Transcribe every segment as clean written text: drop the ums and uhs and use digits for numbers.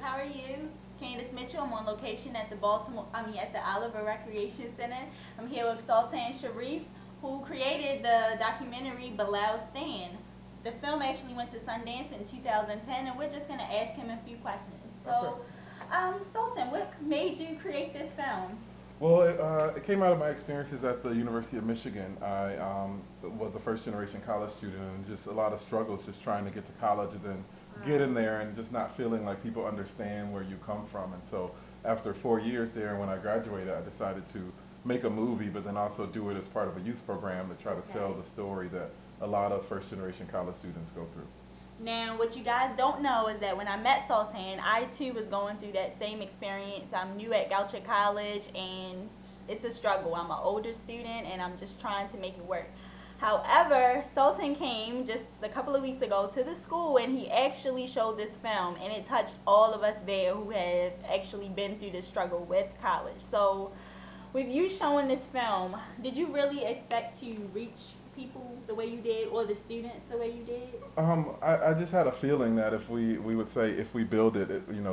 How are you? It's Candice Mitchell. I'm on location at the Oliver Recreation Center. I'm here with Sultan Sharrief, who created the documentary Bilal Stand. The film actually went to Sundance in 2010, and we're just going to ask him a few questions. So, Sultan, what made you create this film? Well, it came out of my experiences at the University of Michigan. I was a first generation college student and just a lot of struggles just trying to get to college and then get in there and just not feeling like people understand where you come from. And so after 4 years there, when I graduated, I decided to make a movie, but then also do it as part of a youth program to try to tell the story that a lot of first generation college students go through. Now, what you guys don't know is that when I met Sultan, I too was going through that same experience. I'm new at Goucher College, and it's a struggle. I'm an older student, and I'm just trying to make it work. However, Sultan came just a couple of weeks ago to the school, and he actually showed this film, and it touched all of us there who have actually been through the struggle with college. So, with you showing this film, did you really expect to reach people the way you did, or the students the way you did? I just had a feeling that if we would say if we build it,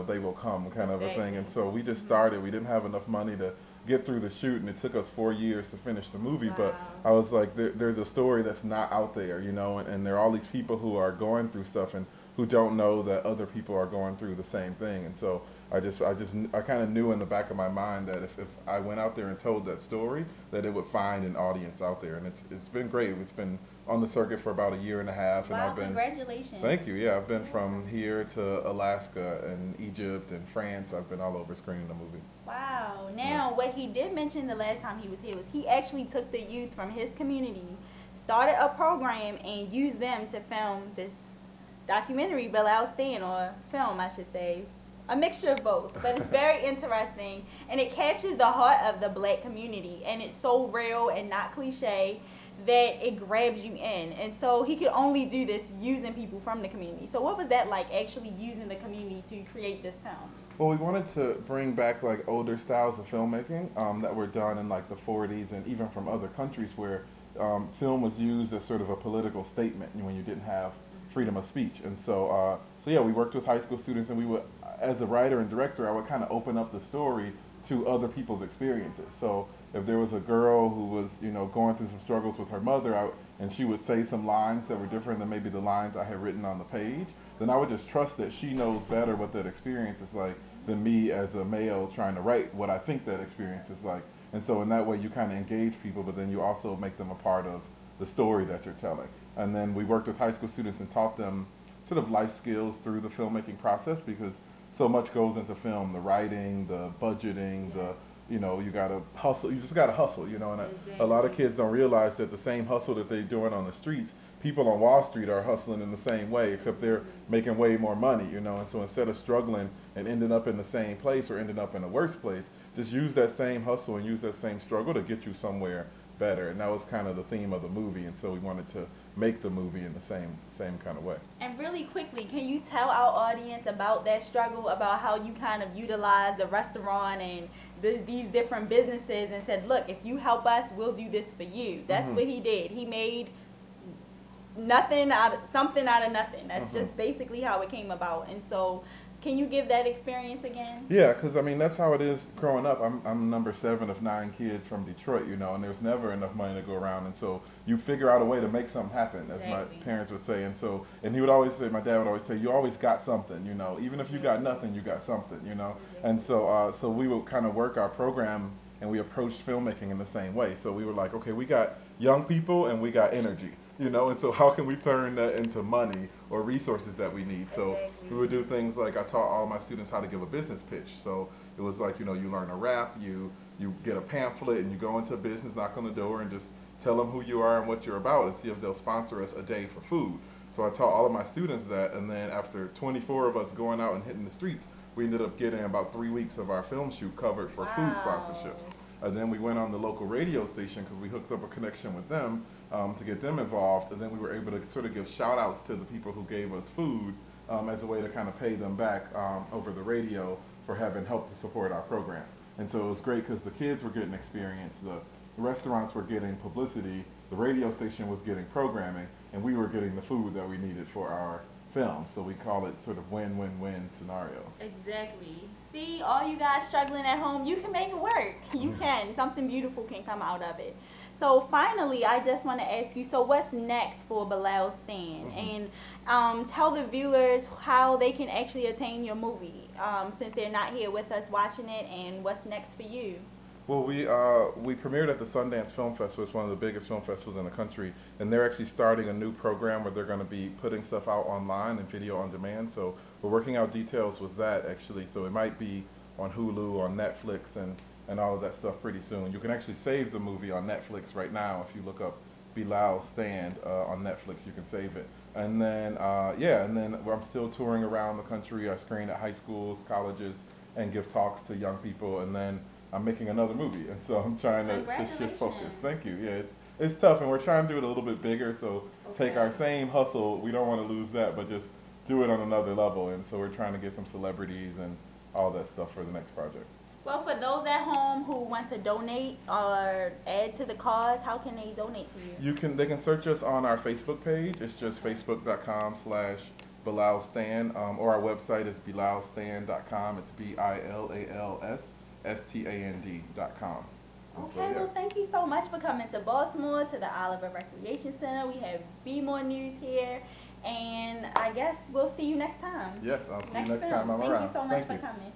they will come kind of a thing. And so we just started. We didn't have enough money to get through the shoot, and it took us 4 years to finish the movie. But I was like, there's a story that's not out there, and there are all these people who are going through stuff and who don't know that other people are going through the same thing. And so I kind of knew in the back of my mind that if I went out there and told that story, that it would find an audience out there. And it's been great. It's been on the circuit for about a year and a half. Wow, And I've been, congratulations. thank you. Yeah, I've been from here to Alaska and Egypt and France. I've been all over screening the movie. Wow. Now, what he did mention the last time he was here was he actually took the youth from his community, started a program, and used them to film this documentary, Bilal Stand, or film, I should say. A mixture of both, but it's very interesting, and it captures the heart of the black community, and it's so real and not cliche that it grabs you in. And so he could only do this using people from the community. So what was that like, actually using the community to create this film? Well, we wanted to bring back like older styles of filmmaking that were done in like the 40s and even from other countries where film was used as sort of a political statement when you didn't have freedom of speech. And so yeah, we worked with high school students, and we would, as a writer and director, I would kind of open up the story to other people's experiences. So if there was a girl who was, going through some struggles with her mother, and she would say some lines that were different than maybe the lines I had written on the page, then I would just trust that she knows better what that experience is like than me as a male trying to write what I think that experience is like. And so in that way, you kind of engage people, but then you also make them a part of the story that you're telling. And then we worked with high school students and taught them sort of life skills through the filmmaking process, because so much goes into film: the writing, the budgeting, you gotta hustle. You just gotta hustle, and a lot of kids don't realize that the same hustle that they're doing on the streets, people on Wall Street are hustling in the same way, except they're making way more money, and so instead of struggling and ending up in the same place or ending up in a worse place, just use that same hustle and use that same struggle to get you somewhere better. And that was kind of the theme of the movie, and so we wanted to make the movie in the same kind of way. And really quickly, can you tell our audience about that struggle, about how you kind of utilized the restaurant and these different businesses and said, look, if you help us, we'll do this for you. That's what he did. He made something out of nothing. That's just basically how it came about. And so can you give that experience again? Yeah, because I mean, that's how it is growing up. I'm number 7 of 9 kids from Detroit, and there's never enough money to go around. And so you figure out a way to make something happen, as my parents would say. And he would always say, my dad would always say, you always got something, even if you got nothing, you got something, And so we would kind of work our program, and we approached filmmaking in the same way. So we were like, okay, we got young people and we got energy. And so how can we turn that into money or resources that we need? So we would do things like, I taught all my students how to give a business pitch. So it was like, you learn a rap, you get a pamphlet, and you go into a business, knock on the door, and just tell them who you are and what you're about, and see if they'll sponsor us a day for food. So I taught all of my students that, and then after 24 of us going out and hitting the streets, we ended up getting about 3 weeks of our film shoot covered for food sponsorships. And then we went on the local radio station because we hooked up a connection with them to get them involved. And then we were able to sort of give shout outs to the people who gave us food as a way to kind of pay them back over the radio for having helped to support our program. And so it was great because the kids were getting experience, the restaurants were getting publicity, the radio station was getting programming, and we were getting the food that we needed for film. So we call it sort of win-win-win scenarios. Exactly. See, all you guys struggling at home, you can make it work. You can. Something beautiful can come out of it. So finally, I just want to ask you, so what's next for Bilal Stan? And tell the viewers how they can actually attain your movie, since they're not here with us watching it, and what's next for you? Well, we premiered at the Sundance Film Festival. It's one of the biggest film festivals in the country, and they're actually starting a new program where they're going to be putting stuff out online and video on demand. So we're working out details with that, actually. So it might be on Hulu, on Netflix, and all of that stuff pretty soon. You can actually save the movie on Netflix right now. If you look up Bilal Stand on Netflix, you can save it. And then, and then I'm still touring around the country. I screen at high schools, colleges, and give talks to young people. And then I'm making another movie, and so I'm trying to shift focus. Thank you. Yeah, it's tough, and we're trying to do it a little bit bigger. So take our same hustle. We don't want to lose that, but just do it on another level. And so we're trying to get some celebrities and all that stuff for the next project. Well, for those at home who want to donate or add to the cause, how can they donate to you? They can search us on our Facebook page. It's just facebook.com/Bilal Stan, or our website is bilalstan.com. It's BILALSSTAND.com. Okay, well, thank you so much for coming to Baltimore, to the Oliver Recreation Center. We have Be More News here, and I guess we'll see you next time. Yes, I'll see you next time I'm around. Thank you so much for coming.